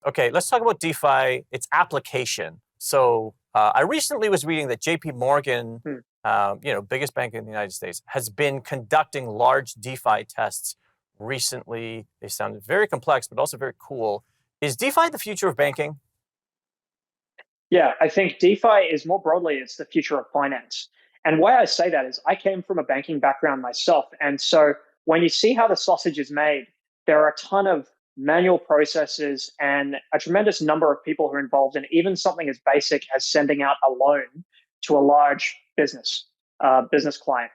Okay, let's talk about DeFi, its application. So I recently was reading that JP Morgan, Hmm. biggest bank in the United States, has been conducting large DeFi tests recently. They sounded very complex, but also very cool. Is DeFi the future of banking? Yeah, I think DeFi is more broadly, it's the future of finance. And why I say that is I came from a banking background myself. And so when you see how the sausage is made, there are a ton of manual processes and a tremendous number of people who are involved in even something as basic as sending out a loan to a large business client.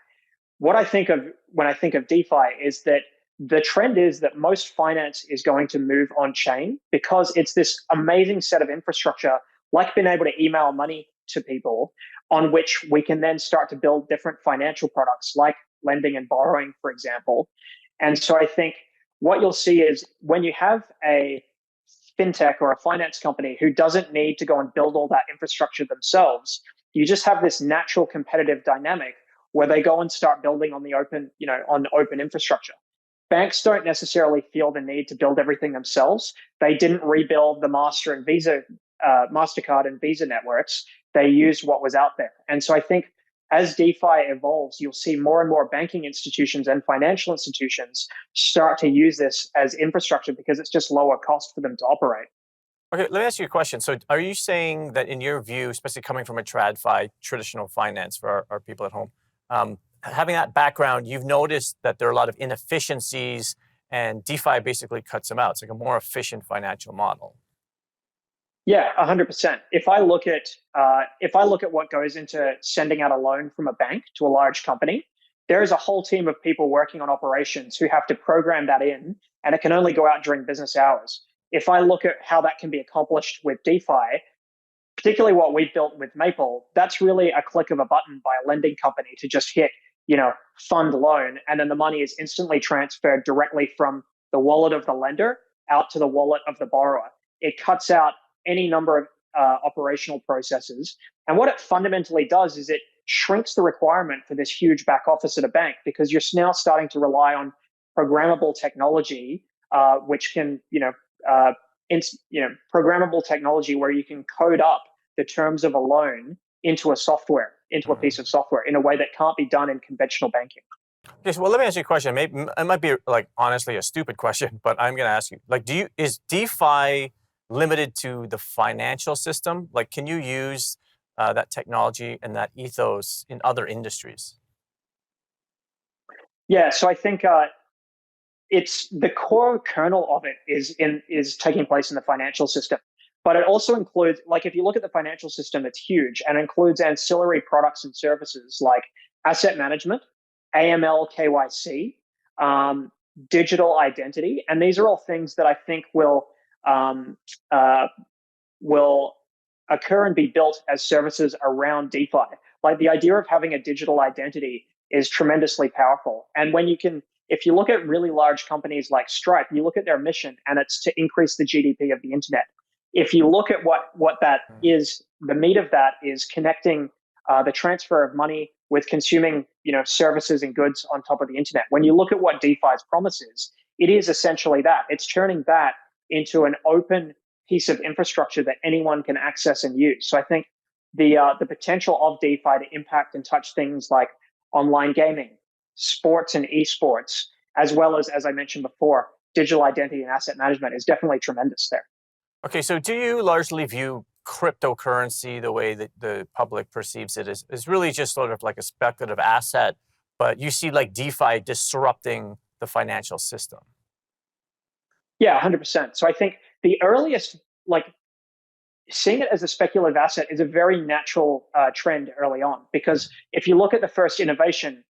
What I think of when I think of DeFi is that the trend is that most finance is going to move on chain because it's this amazing set of infrastructure, like being able to email money to people, on which we can then start to build different financial products like lending and borrowing, for example. And so I think what you'll see is when you have a fintech or a finance company who doesn't need to go and build all that infrastructure themselves, you just have this natural competitive dynamic where they go and start building on the open, on open infrastructure. Banks don't necessarily feel the need to build everything themselves. They didn't rebuild the Mastercard and Visa networks. They used what was out there. And so I think as DeFi evolves, you'll see more and more banking institutions and financial institutions start to use this as infrastructure because it's just lower cost for them to operate. Okay, let me ask you a question. So are you saying that in your view, especially coming from a TradFi, traditional finance for our people at home, having that background, you've noticed that there are a lot of inefficiencies and DeFi basically cuts them out. It's like a more efficient financial model. Yeah, 100%. If I look at what goes into sending out a loan from a bank to a large company, there is a whole team of people working on operations who have to program that in, and it can only go out during business hours. If I look at how that can be accomplished with DeFi, particularly what we've built with Maple, that's really a click of a button by a lending company to just hit, fund loan, and then the money is instantly transferred directly from the wallet of the lender out to the wallet of the borrower. It cuts out any number of operational processes. And what it fundamentally does is it shrinks the requirement for this huge back office at a bank because you're now starting to rely on programmable technology, which can, programmable technology where you can code up the terms of a loan into a piece of software in a way that can't be done in conventional banking. Okay, so well, let me ask you a question. Maybe it might be like honestly a stupid question, but I'm going to ask you. Like, is DeFi limited to the financial system? Like, can you use that technology and that ethos in other industries? Yeah, so I think it's the core kernel of it is taking place in the financial system, but it also includes, like, if you look at the financial system, it's huge and includes ancillary products and services like asset management, AML, KYC, digital identity, and these are all things that I think um, uh, will occur and be built as services around DeFi. Like the idea of having a digital identity is tremendously powerful. And if you look at really large companies like Stripe, you look at their mission and it's to increase the GDP of the internet. If you look at what that is, the meat of that is connecting the transfer of money with consuming, services and goods on top of the internet. When you look at what DeFi's promise is, it is essentially that. It's turning that into an open piece of infrastructure that anyone can access and use. So I think the potential of DeFi to impact and touch things like online gaming, sports and esports, as well as I mentioned before, digital identity and asset management is definitely tremendous there. Okay, so do you largely view cryptocurrency the way that the public perceives it is really just sort of like a speculative asset, but you see like DeFi disrupting the financial system? Yeah, 100%. So I think the earliest, like seeing it as a speculative asset is a very natural trend early on, because if you look at the first innovation,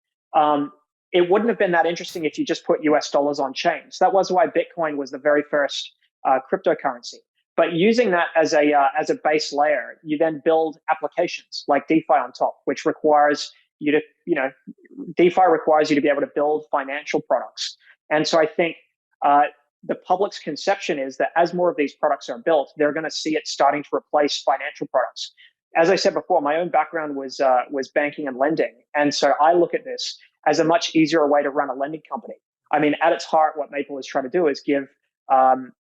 it wouldn't have been that interesting if you just put US dollars on chain. So that was why Bitcoin was the very first cryptocurrency. But using that as a base layer, you then build applications like DeFi on top, which requires you to, DeFi requires you to be able to build financial products. And so I think uh, the public's conception is that as more of these products are built, they're going to see it starting to replace financial products. As I said before, my own background was banking and lending, and so I look at this as a much easier way to run a lending company. I mean, at its heart, what Maple is trying to do is give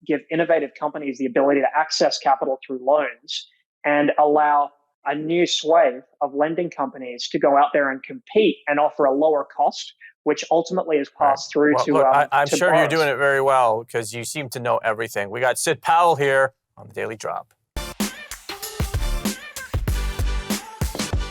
give innovative companies the ability to access capital through loans and allow a new swathe of lending companies to go out there and compete and offer a lower cost, which ultimately is Right. passed through Well, to look, I'm to sure you're borrowers. doing it very well because you seem to know everything. We got Sid Powell here on the Daily Drop.